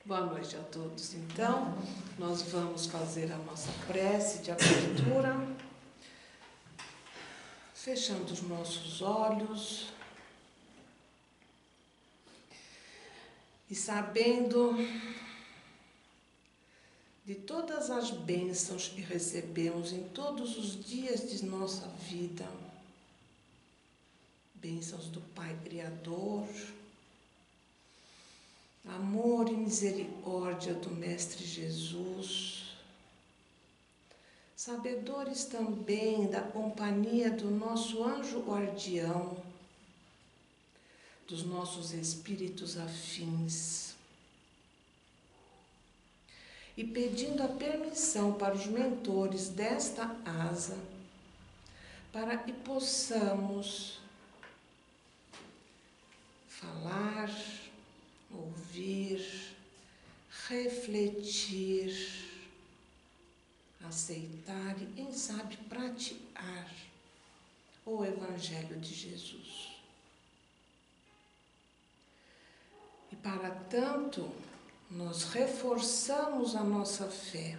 Boa noite a todos. Então, nós vamos fazer a nossa prece de abertura, fechando os nossos olhos e sabendo de todas as bênçãos que recebemos em todos os dias de nossa vida, bênçãos do Pai Criador, amor e misericórdia do Mestre Jesus, sabedores também da companhia do nosso anjo guardião, dos nossos espíritos afins, e pedindo a permissão para os mentores desta asa, para que possamos falar, ouvir, refletir, aceitar e, quem sabe, praticar o Evangelho de Jesus. E para tanto, nós reforçamos a nossa fé,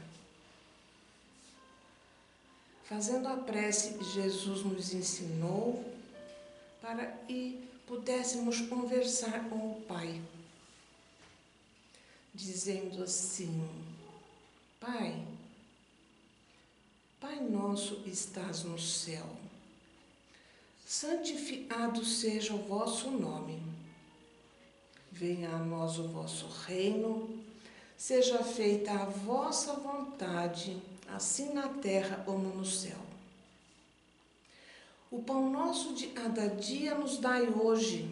fazendo a prece que Jesus nos ensinou para que pudéssemos conversar com o Pai, dizendo assim: Pai, Pai nosso que estás no céu, santificado seja o vosso nome. Venha a nós o vosso reino, seja feita a vossa vontade, assim na terra como no céu. O pão nosso de cada dia nos dai hoje.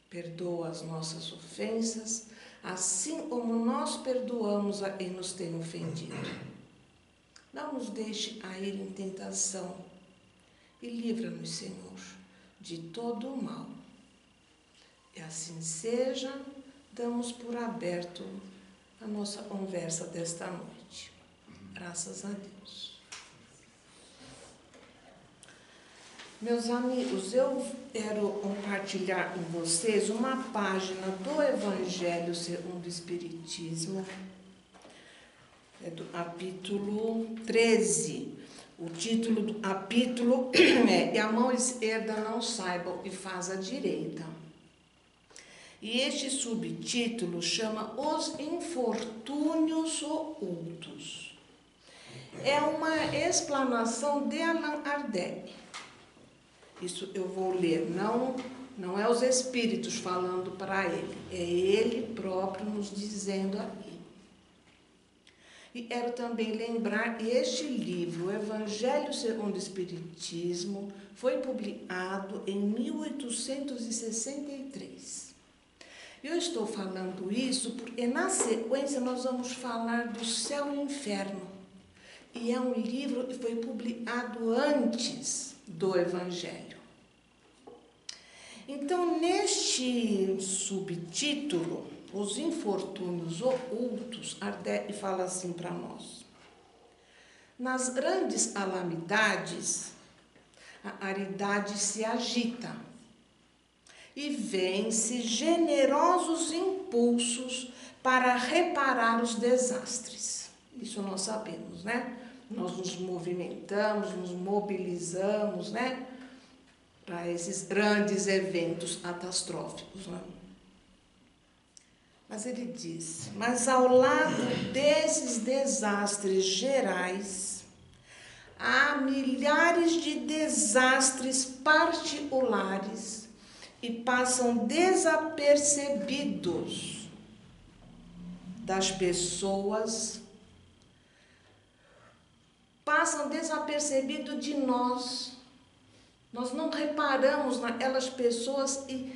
Perdoa as nossas ofensas, assim como nós perdoamos a quem nos tem ofendido. Não nos deixe cair em tentação e livra-nos, Senhor, de todo o mal. E assim seja, damos por aberto a nossa conversa desta noite. Graças a Deus. Meus amigos, eu quero compartilhar com vocês uma página do Evangelho segundo o Espiritismo, é do capítulo 13. O título do capítulo é "E a mão esquerda não saiba o que faz a direita". E este subtítulo chama Os Infortúnios Ocultos. É uma explanação de Allan Kardec. Isso eu vou ler, não é os espíritos falando para ele, é ele próprio nos dizendo aqui. E quero também lembrar que este livro, o Evangelho segundo o Espiritismo, foi publicado em 1863. Eu estou falando isso porque na sequência nós vamos falar do Céu e Inferno. E é um livro que foi publicado antes do Evangelho. Então, neste subtítulo, Os Infortúnios Ocultos, Kardec fala assim para nós: nas grandes calamidades, a caridade se agita e vence generosos impulsos para reparar os desastres. Isso nós sabemos, né? Nós nos movimentamos, nos mobilizamos, né, para esses grandes eventos catastróficos, né? Mas ele diz: mas ao lado desses desastres gerais, há milhares de desastres particulares e passam desapercebidos das pessoas, passam desapercebido de nós. Nós não reparamos naquelas pessoas que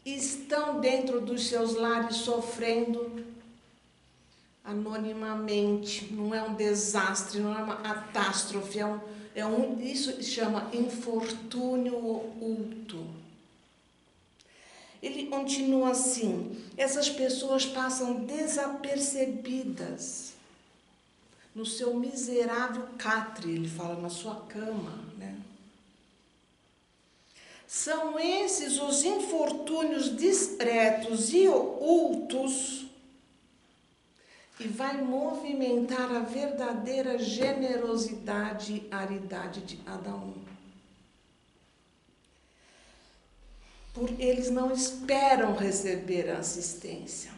estão dentro dos seus lares sofrendo anonimamente. Não é um desastre, não é uma catástrofe, isso se chama infortúnio oculto. Ele continua assim: essas pessoas passam desapercebidas no seu miserável catre, ele fala, na sua cama, né? São esses os infortúnios discretos e ocultos e vai movimentar a verdadeira generosidade e aridade de Adão. Por eles não esperam receber assistência,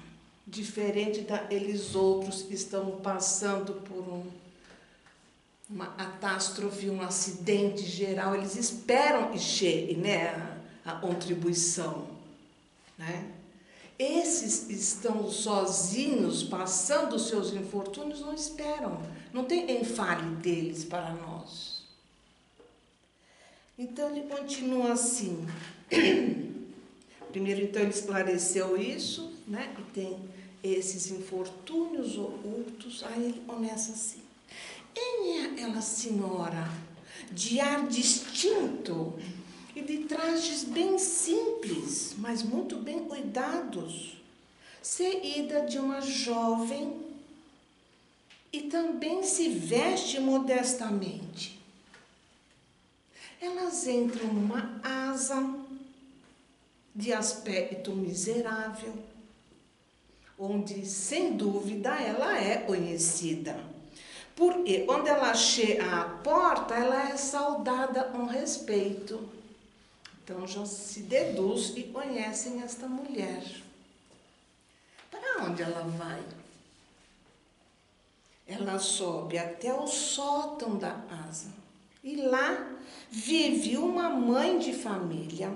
diferente daqueles outros que estão passando por uma catástrofe, um acidente geral, eles esperam que chegue, né, a contribuição, né? Esses que estão sozinhos, passando os seus infortúnios, não esperam, não tem enfale deles para nós. Então ele continua assim. Primeiro, então, ele esclareceu isso, né? E tem esses infortúnios ocultos. Aí ele começa assim. Quem é aquela senhora de ar distinto e de trajes bem simples, mas muito bem cuidados, seguida de uma jovem e também se veste modestamente? Elas entram numa asa de aspecto miserável, onde, sem dúvida, ela é conhecida. Porque quando ela chega à porta, ela é saudada com respeito. Então já se deduz e conhecem esta mulher. Para onde ela vai? Ela sobe até o sótão da asa. E lá vive uma mãe de família,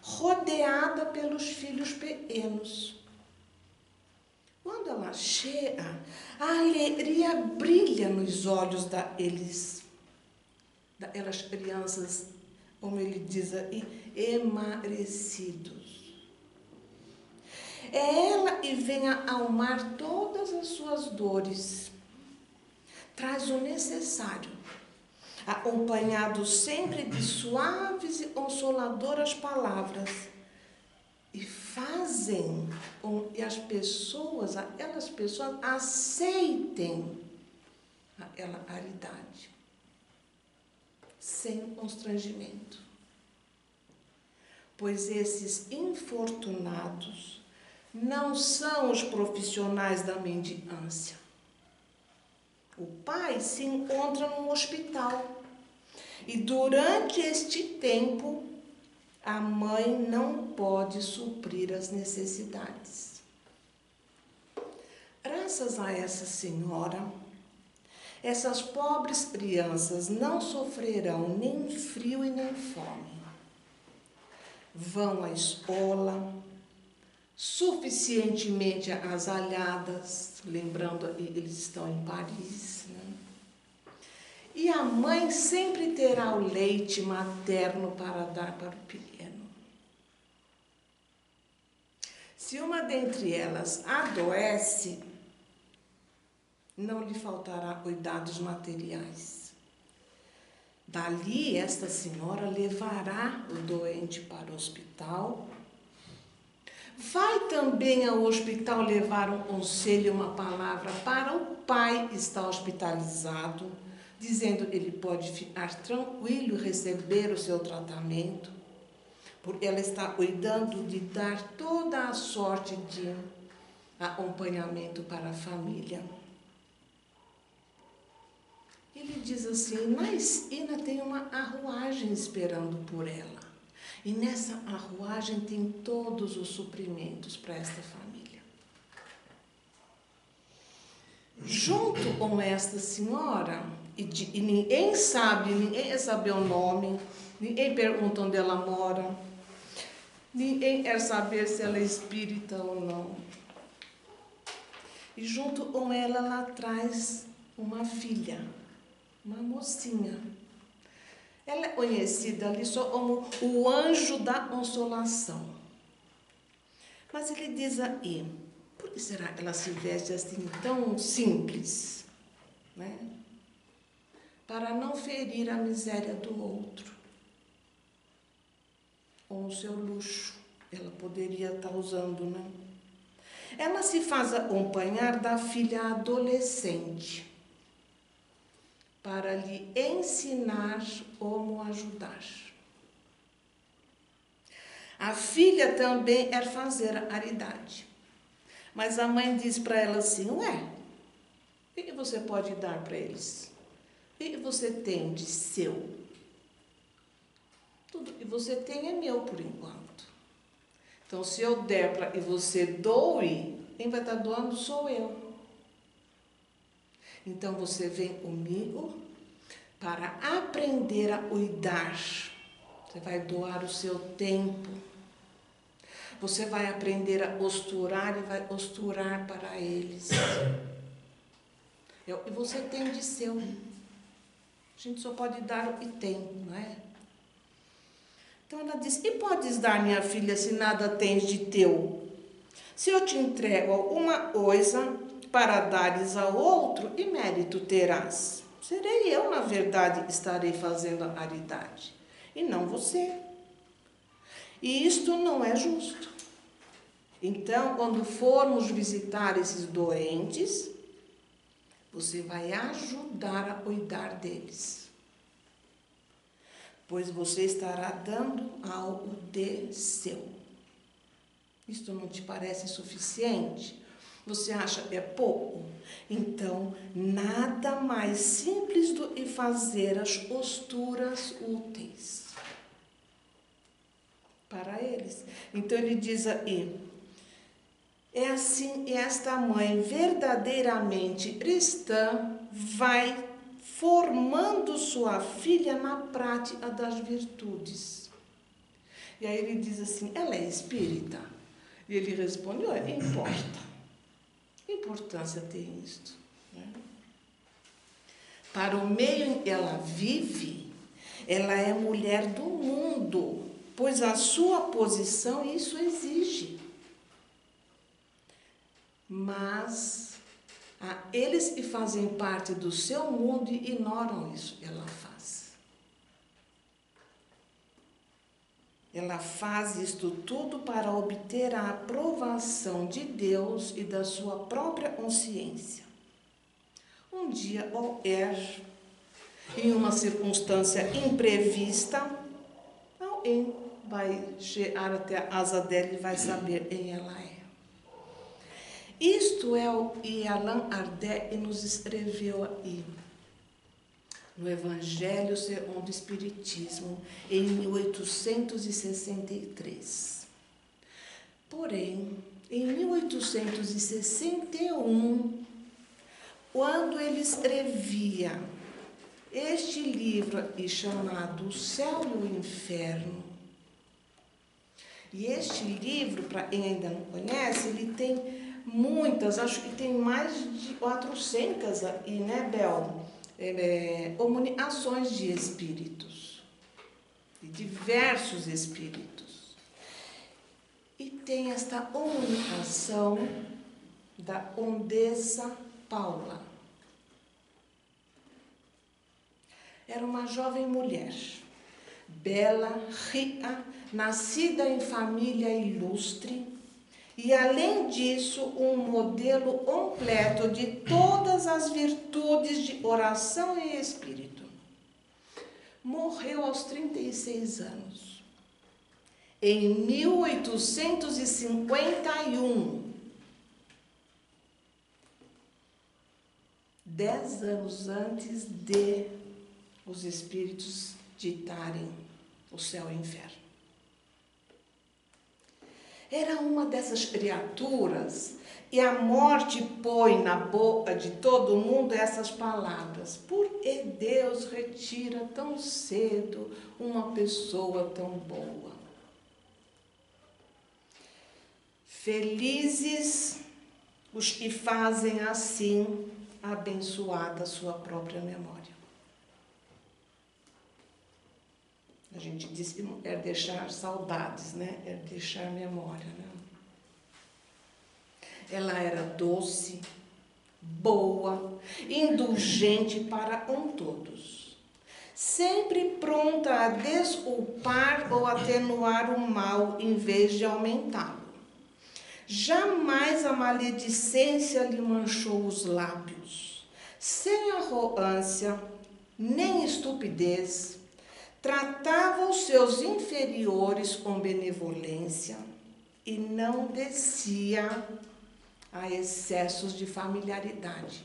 rodeada pelos filhos pequenos. Quando ela chega, a alegria brilha nos olhos daquelas crianças, como ele diz aí, emagrecidos. É ela que vem a acalmar todas as suas dores, traz o necessário, acompanhado sempre de suaves e consoladoras palavras, e fazem com que aquelas pessoas aceitem aquela caridade, sem constrangimento. Pois esses infortunados não são os profissionais da mendicância. O pai se encontra num hospital e durante este tempo a mãe não pode suprir as necessidades. Graças a essa senhora, essas pobres crianças não sofrerão nem frio e nem fome. Vão à escola, suficientemente agasalhadas, lembrando que eles estão em Paris, né? E a mãe sempre terá o leite materno para dar para o pequeno. Se uma dentre elas adoece, não lhe faltará cuidados materiais. Dali, esta senhora levará o doente para o hospital. Vai também ao hospital levar um conselho e uma palavra para o pai que está hospitalizado, dizendo que ele pode ficar tranquilo e receber o seu tratamento, porque ela está cuidando de dar toda a sorte de acompanhamento para a família. Ele diz assim, na esquina tem uma carruagem esperando por ela. E nessa carruagem tem todos os suprimentos para esta família. Junto com esta senhora, e ninguém quer saber o nome, ninguém pergunta onde ela mora, ninguém quer saber se ela é espírita ou não. E junto com ela traz uma filha, uma mocinha. Ela é conhecida ali só como o anjo da consolação. Mas ele diz aí, por que será que ela se veste assim tão simples, né? Para não ferir a miséria do outro. Com o seu luxo, ela poderia estar usando, né? Ela se faz acompanhar da filha adolescente, para lhe ensinar como ajudar. A filha também quer fazer a caridade, mas a mãe diz para ela assim, ué, O que você pode dar para eles? O que você tem de seu? Tudo que você tem é meu por enquanto. Então, se eu der para e você doe, quem vai estar doando sou eu. Então, você vem comigo para aprender a cuidar. Você vai doar o seu tempo. Você vai aprender a costurar e vai costurar para eles. E você tem de seu. A gente só pode dar o que tem, não é? Então ela diz, e podes dar, minha filha, se nada tens de teu? Se eu te entrego alguma coisa para dares ao outro, que mérito terás? Serei eu, na verdade, que estarei fazendo a caridade, e não você. E isto não é justo. Então, quando formos visitar esses doentes, você vai ajudar a cuidar deles. Pois você estará dando algo de seu. Isto não te parece suficiente? Você acha que é pouco? Então, nada mais simples do que fazer as costuras úteis para eles. Então, ele diz aí, é assim que esta mãe verdadeiramente cristã vai formando sua filha na prática das virtudes. E aí ele diz assim, ela é espírita? E ele responde, olha, importa. Que importância tem isto? Né? Para o meio em que ela vive, ela é mulher do mundo, pois a sua posição isso exige. Mas eles que fazem parte do seu mundo ignoram isso que ela faz. Ela faz isto tudo para obter a aprovação de Deus e da sua própria consciência. Um dia qualquer, em uma circunstância imprevista, alguém vai chegar até a asa dela e vai saber quem ela é. Isto é o que Allan Kardec nos escreveu aí, no Evangelho segundo o Espiritismo, em 1863. Porém, em 1861, quando ele escrevia este livro aqui chamado O Céu e o Inferno, e este livro, para quem ainda não conhece, ele tem muitas, acho que tem mais de 400 aí, né, Bel? Comunicações de espíritos, de diversos espíritos. E tem esta comunicação da Condessa Paula. Era uma jovem mulher, bela, rica, nascida em família ilustre, e, além disso, um modelo completo de todas as virtudes de oração e espírito. Morreu aos 36 anos. Em 1851, 10 anos antes de os espíritos ditarem o céu e o inferno. Era uma dessas criaturas e a morte põe na boca de todo mundo essas palavras. Por que Deus retira tão cedo uma pessoa tão boa? Felizes os que fazem assim, abençoada a sua própria memória. A gente diz que não quer deixar saudades, né? Quer deixar memória, né? Ela era doce, boa, indulgente para com todos. Sempre pronta a desculpar ou atenuar o mal em vez de aumentá-lo. Jamais a maledicência lhe manchou os lábios. Sem arrogância, nem estupidez, tratava os seus inferiores com benevolência e não descia a excessos de familiaridade.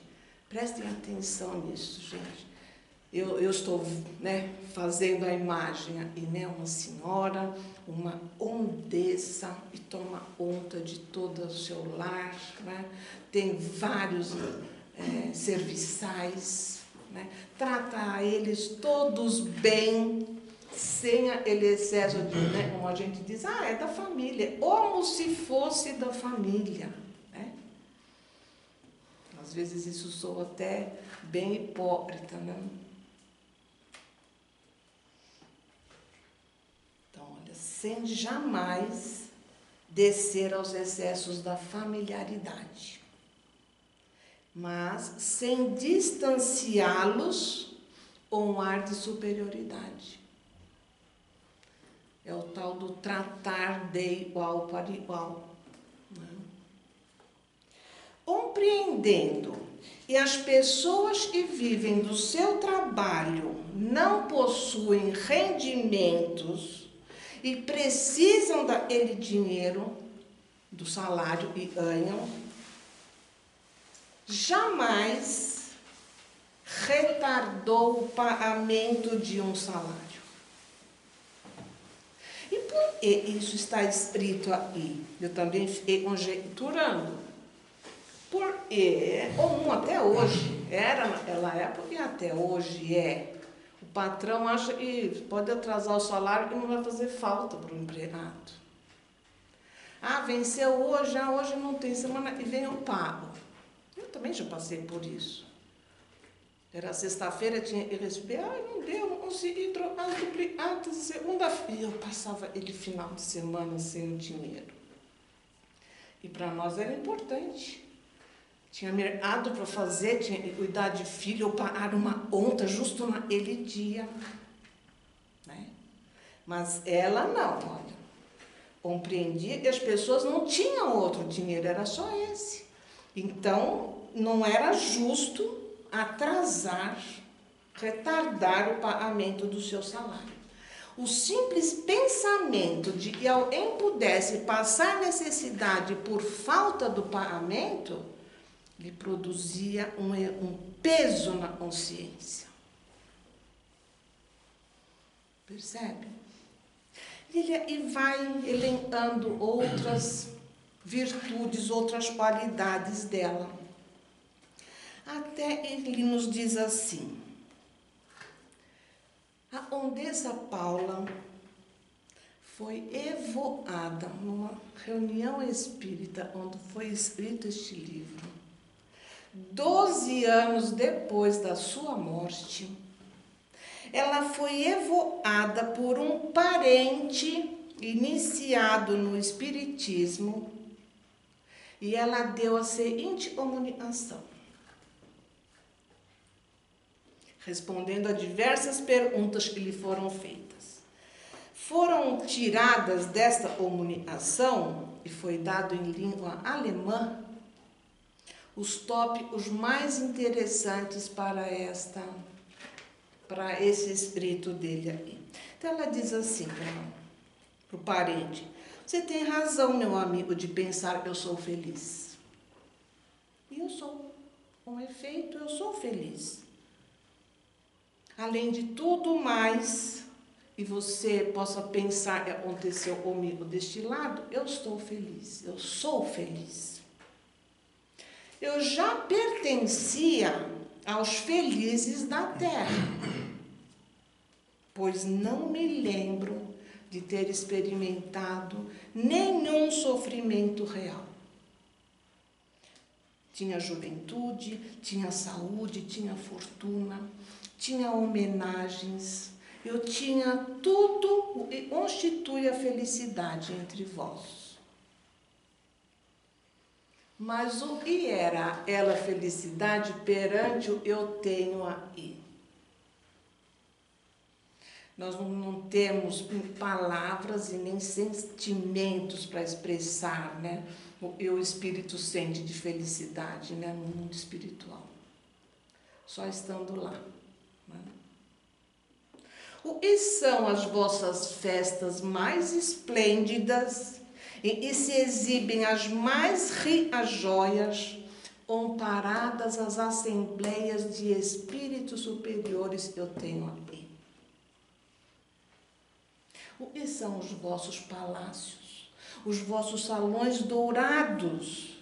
Prestem atenção nisso, gente. Eu estou, né, fazendo a imagem aí, né, uma senhora, uma ondessa, e toma conta de todo o seu lar, né? Tem vários serviçais, né? Trata eles todos bem, sem aquele excesso de, né, como a gente diz, é da família, como se fosse da família, né? Às vezes isso soa até bem hipócrita, né? Sem jamais descer aos excessos da familiaridade, mas sem distanciá-los com um ar de superioridade. É o tal do tratar de igual para igual, né? Compreendendo que as pessoas que vivem do seu trabalho não possuem rendimentos e precisam daquele dinheiro, do salário e ganham, jamais retardou o pagamento de um salário. E por que isso está escrito aqui? Eu também fiquei conjecturando. Porque, comum até hoje, era naquela época e até hoje é, o patrão acha que pode atrasar o salário e não vai fazer falta para o empregado. Venceu hoje, hoje não tem, semana que vem eu pago. Eu também já passei por isso. Era sexta-feira, tinha que receber, não deu, não consegui trocar as duplicadas, segunda-feira. Eu passava aquele final de semana sem o dinheiro. E para nós era importante. Tinha mercado para fazer, tinha que cuidar de filho, ou pagar uma conta justo naquele dia, né? Mas ela não, olha, compreendia que as pessoas não tinham outro dinheiro, era só esse. Então, não era justo atrasar, retardar o pagamento do seu salário. O simples pensamento de que alguém pudesse passar necessidade por falta do pagamento lhe produzia um peso na consciência. Percebe? E vai elencando outras virtudes, outras qualidades dela. Até ele nos diz assim: a Condessa Paula foi evoada numa reunião espírita onde foi escrito este livro. 12 anos depois da sua morte, ela foi evocada por um parente iniciado no espiritismo e ela deu a seguinte comunicação, respondendo a diversas perguntas que lhe foram feitas. Foram tiradas desta comunicação, e foi dado em língua alemã, os tópicos mais interessantes para esse escrito dele aqui. Então ela diz assim para o parente: você tem razão, meu amigo, de pensar que eu sou feliz. E eu sou. Com efeito, eu sou feliz. Além de tudo mais, e você possa pensar que aconteceu comigo deste lado, eu estou feliz, eu sou feliz. Eu já pertencia aos felizes da terra, pois não me lembro de ter experimentado nenhum sofrimento real. Tinha juventude, tinha saúde, tinha fortuna, tinha homenagens, eu tinha tudo o que constitui a felicidade entre vós. Mas o que era ela felicidade perante o eu tenho aqui? Nós não temos palavras e nem sentimentos para expressar, né, o que o espírito sente de felicidade, né, no mundo espiritual. Só estando lá. Né? O que são as vossas festas mais esplêndidas e se exibem as mais ricas joias, comparadas às assembleias de espíritos superiores eu tenho aqui. O que são os vossos palácios, os vossos salões dourados?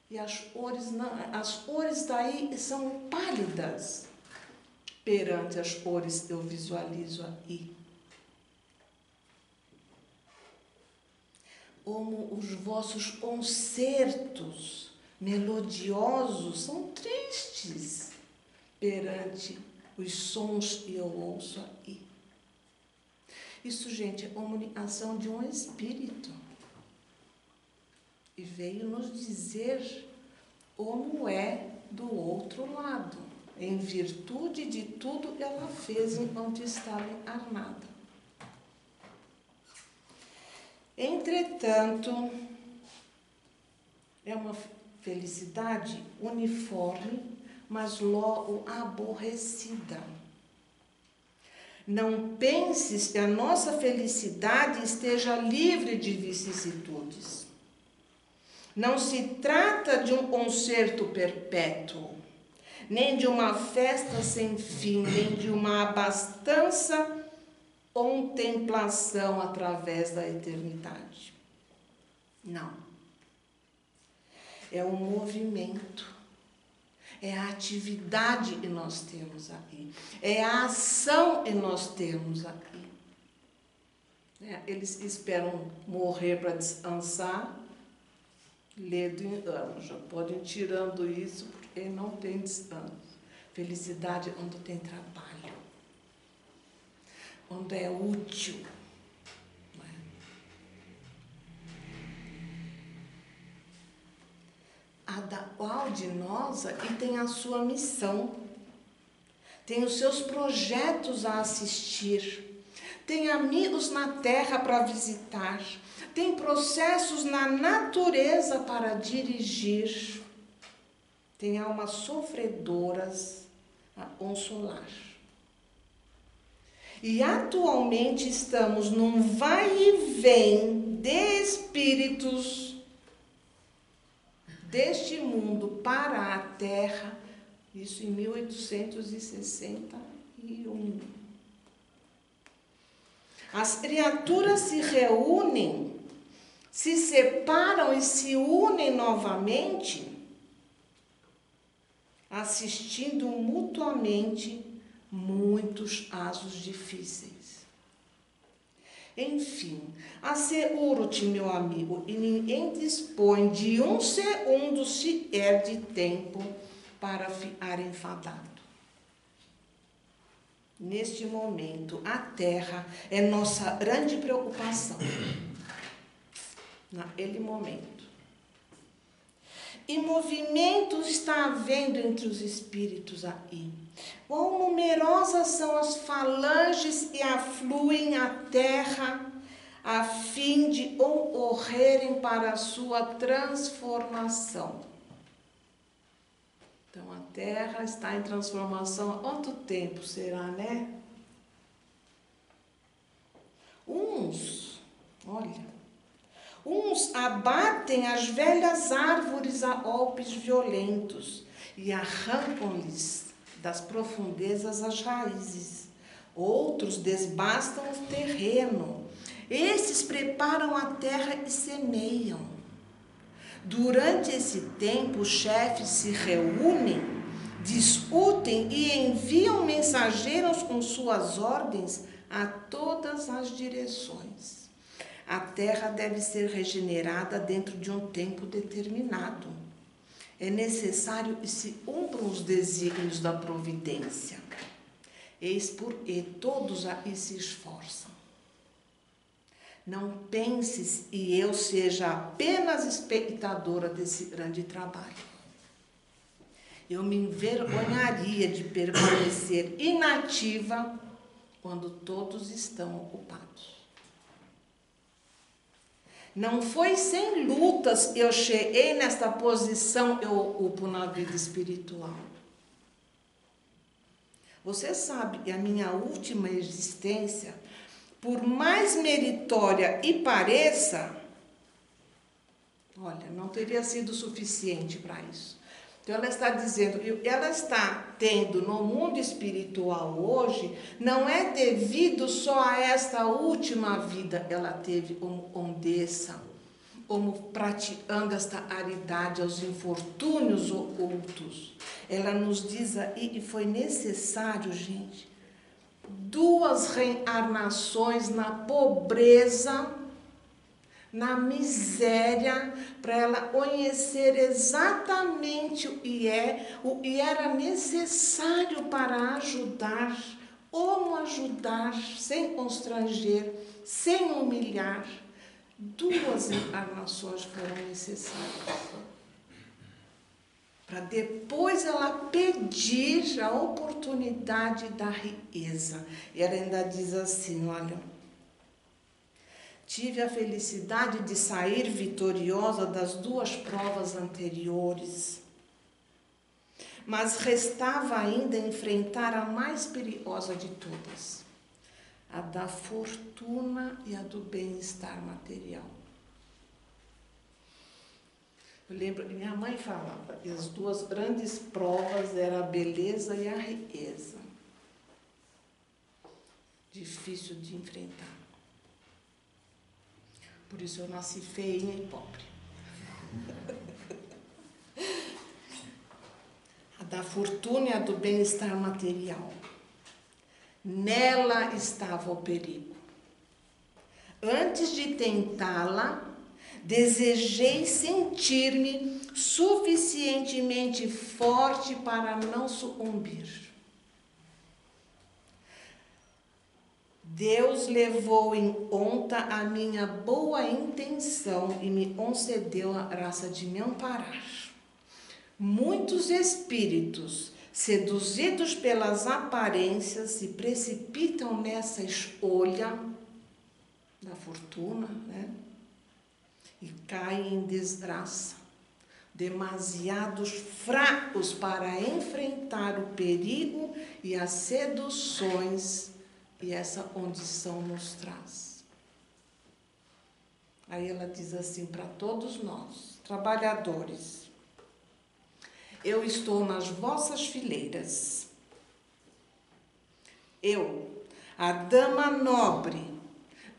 E as cores daí são pálidas perante as cores que eu visualizo aqui. Como os vossos concertos melodiosos são tristes perante os sons que eu ouço aqui. Isso, gente, é comunicação de um espírito. E veio nos dizer como é do outro lado, em virtude de tudo que ela fez enquanto estava encarnada. Entretanto, é uma felicidade uniforme, mas logo aborrecida. Não penses que a nossa felicidade esteja livre de vicissitudes. Não se trata de um concerto perpétuo, nem de uma festa sem fim, nem de uma abastança contemplação através da eternidade. Não. É o movimento, é a atividade que nós temos aqui, é a ação que nós temos aqui. Eles esperam morrer para descansar, ledo em anos, já podem ir tirando isso porque não tem descanso. Felicidade é quando tem trabalho, quando é útil. Cada qual de nós aqui tem a sua missão, tem os seus projetos a assistir, tem amigos na terra para visitar, tem processos na natureza para dirigir, tem almas sofredoras a consolar. E atualmente estamos num vai e vem de espíritos deste mundo para a Terra, isso em 1861. As criaturas se reúnem, se separam e se unem novamente, assistindo mutuamente muitos casos difíceis. Enfim, asseguro-te, meu amigo, e ninguém dispõe de um segundo sequer de tempo para ficar enfadado. Neste momento, a Terra é nossa grande preocupação. Naquele momento. E movimento está havendo entre os espíritos aí. Quão numerosas são as falanges que afluem à terra a fim de concorrerem para a sua transformação. Então, a terra está em transformação há quanto tempo será, né? Uns abatem as velhas árvores a golpes violentos e arrancam-lhes das profundezas as raízes. Outros desbastam o terreno. Esses preparam a terra e semeiam. Durante esse tempo, os chefes se reúnem, discutem e enviam mensageiros com suas ordens a todas as direções. A terra deve ser regenerada dentro de um tempo determinado. É necessário que se cumpram os desígnios da providência. Eis porque todos aí se esforçam. Não penses que eu seja apenas espectadora desse grande trabalho. Eu me envergonharia de permanecer inativa quando todos estão ocupados. Não foi sem lutas que eu cheguei nesta posição que eu ocupo na vida espiritual. Você sabe que a minha última existência, por mais meritória e pareça, Olha, não teria sido suficiente para isso. Então ela está dizendo, ela está tendo no mundo espiritual hoje, não é devido só a esta última vida, ela teve como condessa, como praticando esta aridade aos infortúnios ocultos. Ela nos diz aí, e foi necessário, gente, 2 reencarnações na pobreza, na miséria, para ela conhecer exatamente o que era necessário para ajudar, como ajudar, sem constranger, sem humilhar. 2 encarnações foram necessárias. Para depois ela pedir a oportunidade da riqueza. E ela ainda diz assim, olha, tive a felicidade de sair vitoriosa das 2 provas anteriores, mas restava ainda enfrentar a mais perigosa de todas, a da fortuna e a do bem-estar material. Eu lembro que minha mãe falava que as 2 grandes provas eram a beleza e a riqueza. Difícil de enfrentar. Por isso eu nasci feia e pobre. A da fortuna e a do bem-estar material. Nela estava o perigo. Antes de tentá-la, desejei sentir-me suficientemente forte para não sucumbir. Deus levou em conta a minha boa intenção e me concedeu a graça de me amparar. Muitos espíritos, seduzidos pelas aparências, se precipitam nessa escolha da fortuna, né? E caem em desgraça, demasiados fracos para enfrentar o perigo e as seduções que essa condição nos traz. Aí ela diz assim para todos nós, trabalhadores, eu estou nas vossas fileiras. Eu, a dama nobre,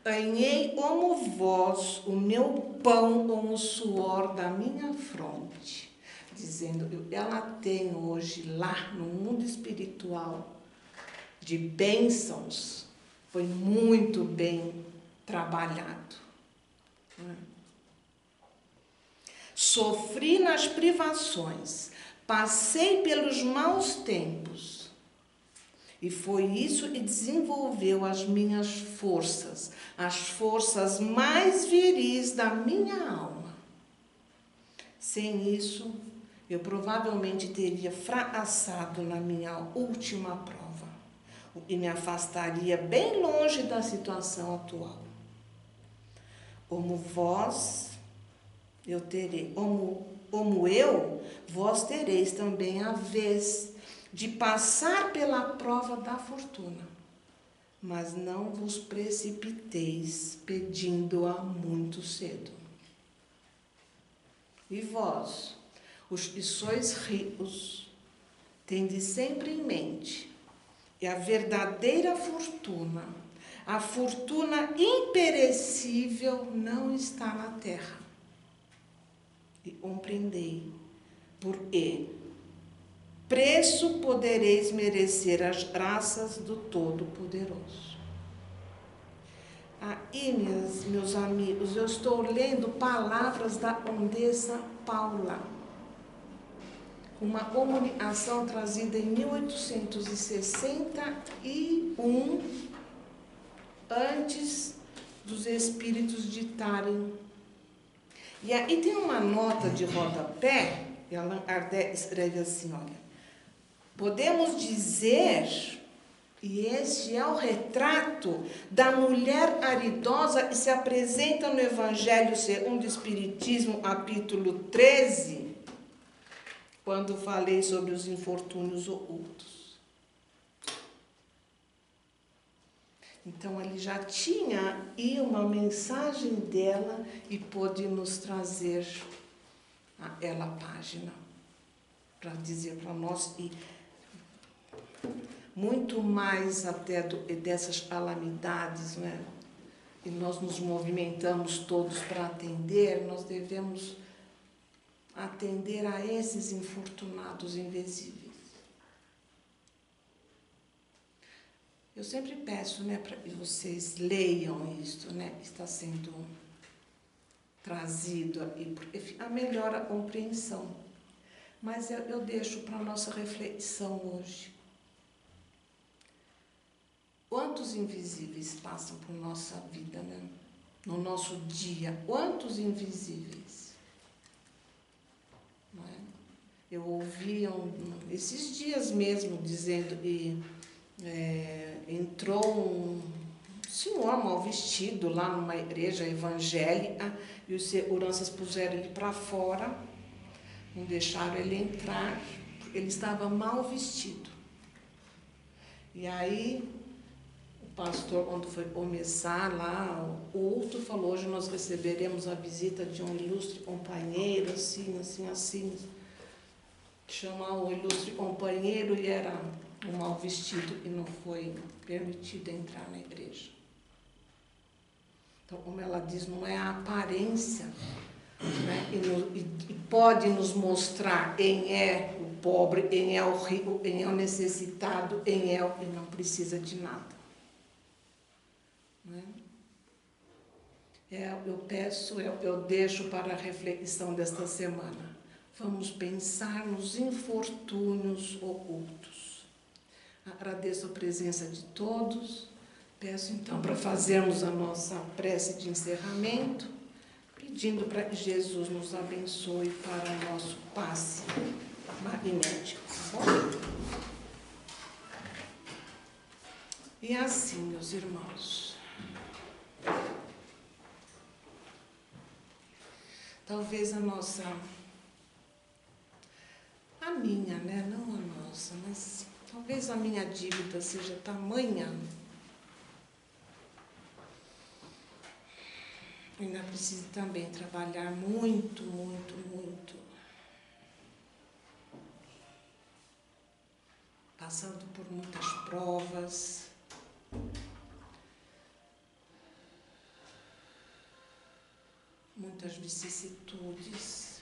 ganhei como vós o meu pão com o suor da minha fronte. Dizendo, ela tem hoje lá no mundo espiritual de bênçãos, foi muito bem trabalhado. Sofri nas privações, passei pelos maus tempos, e foi isso que desenvolveu as minhas forças, as forças mais viris da minha alma. Sem isso, eu provavelmente teria fracassado na minha última prova, o que me afastaria bem longe da situação atual. Como vós, eu terei, como eu, vós tereis também a vez de passar pela prova da fortuna, mas não vos precipiteis pedindo-a muito cedo. E vós, os que sois ricos, tende sempre em mente que a verdadeira fortuna, a fortuna imperecível, não está na terra. E compreendei, porque preço podereis merecer as graças do Todo-Poderoso. Aí, meus amigos, eu estou lendo palavras da Condessa Paula, uma comunicação trazida em 1861, antes dos espíritos ditarem. E aí tem uma nota de rodapé, e Allan Kardec escreve assim, olha, podemos dizer, e este é o retrato da mulher aridosa que se apresenta no Evangelho segundo o Espiritismo, capítulo 13, quando falei sobre os infortúnios ocultos. Então, ele já tinha aí uma mensagem dela e pôde nos trazer ela a página para dizer para nós, e muito mais até dessas calamidades, né? E nós nos movimentamos todos para atender, nós devemos atender a esses infortunados invisíveis. Eu sempre peço, né, para que vocês leiam isto, né, que está sendo trazido aqui, porque fica melhor a compreensão. Mas eu deixo para a nossa reflexão hoje. Quantos invisíveis passam por nossa vida, né? No nosso dia? Quantos invisíveis? Não é? Eu ouvi esses dias mesmo dizendo que entrou um senhor mal vestido lá numa igreja evangélica e os seguranças puseram ele para fora, não deixaram ele entrar, porque ele estava mal vestido. E aí o pastor, quando foi começar lá o culto, falou: hoje nós receberemos a visita de um ilustre companheiro, assim, assim, assim. Chamar o ilustre companheiro e era um mal vestido e não foi permitido entrar na igreja. Então, como ela diz, não é a aparência, né? E pode nos mostrar quem é o pobre, quem é o rico, quem é o necessitado, quem é o que não precisa de nada. Né? Eu deixo para a reflexão desta semana. Vamos pensar nos infortúnios ocultos. Agradeço a presença de todos. Peço então para fazermos a nossa prece de encerramento, pedindo para que Jesus nos abençoe para o nosso passe magnético. Tá bom? E assim, meus irmãos, talvez a minha, né? Não a nossa, mas talvez a minha dívida seja tamanha. Ainda preciso também trabalhar muito, muito, muito. Passando por muitas provas. Muitas vicissitudes.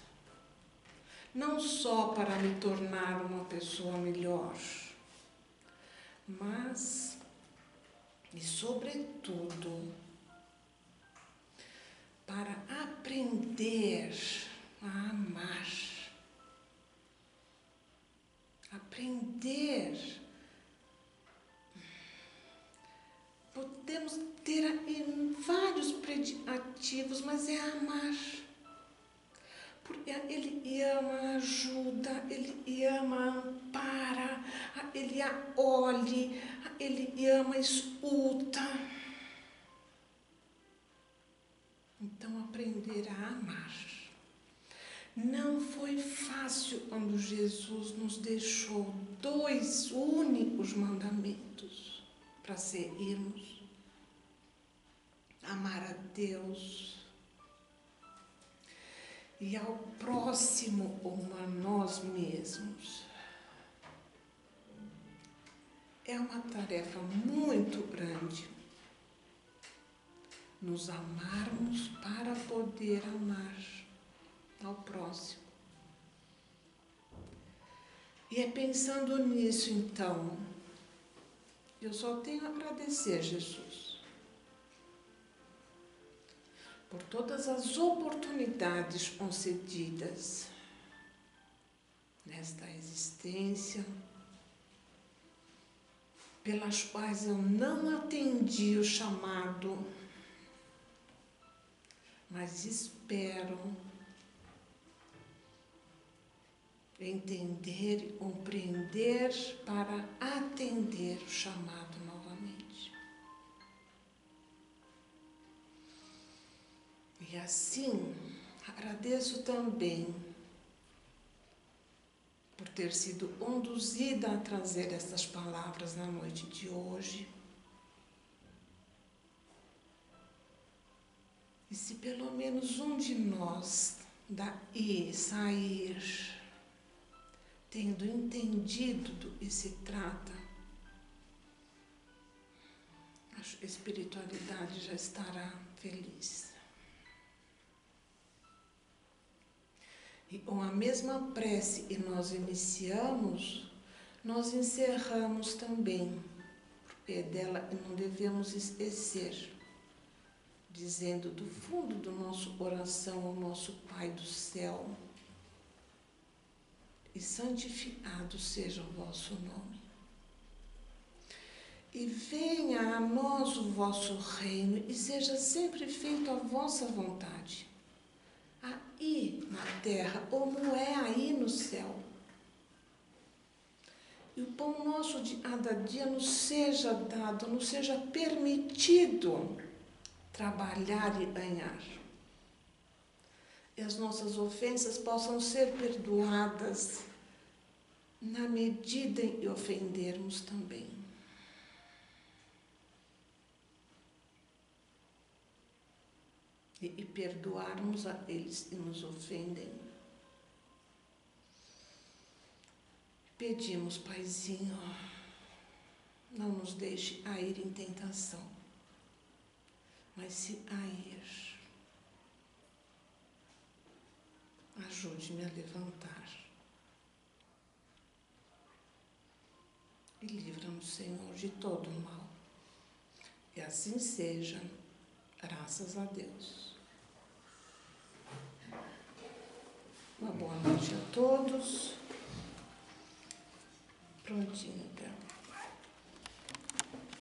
Não só para me tornar uma pessoa melhor, mas, e sobretudo, para aprender a amar. Aprender. Podemos ter vários predicativos, mas é amar. Porque ele ama, ajuda, ele ama, ampara, ele acolhe, ele ama, escuta. Então, aprender a amar. Não foi fácil quando Jesus nos deixou 2 únicos mandamentos para seguirmos. Amar a Deus e ao próximo como a nós mesmos. É uma tarefa muito grande nos amarmos para poder amar ao próximo. E é pensando nisso, então, eu só tenho a agradecer, Jesus, por todas as oportunidades concedidas nesta existência, pelas quais eu não atendi o chamado, mas espero entender e compreender para atender o chamado novamente. E assim, agradeço também por ter sido conduzida a trazer essas palavras na noite de hoje. E se pelo menos um de nós daí sair tendo entendido do que se trata, a espiritualidade já estará feliz. E com a mesma prece que nós iniciamos, nós encerramos também, porque dela não devemos esquecer, dizendo do fundo do nosso coração ao nosso Pai do céu: e santificado seja o vosso nome. E venha a nós o vosso reino, e seja sempre feita a vossa vontade, aí na terra, como é aí no céu. E o pão nosso de cada dia nos seja dado, nos seja permitido trabalhar e ganhar. E as nossas ofensas possam ser perdoadas na medida em que ofendermos também. E perdoarmos aqueles que nos ofendem. Pedimos, Paizinho, não nos deixe cair em tentação, mas se cair, ajude-me a levantar. E livra-nos, Senhor, de todo o mal. E assim seja, graças a Deus. Uma boa noite a todos. Prontinho.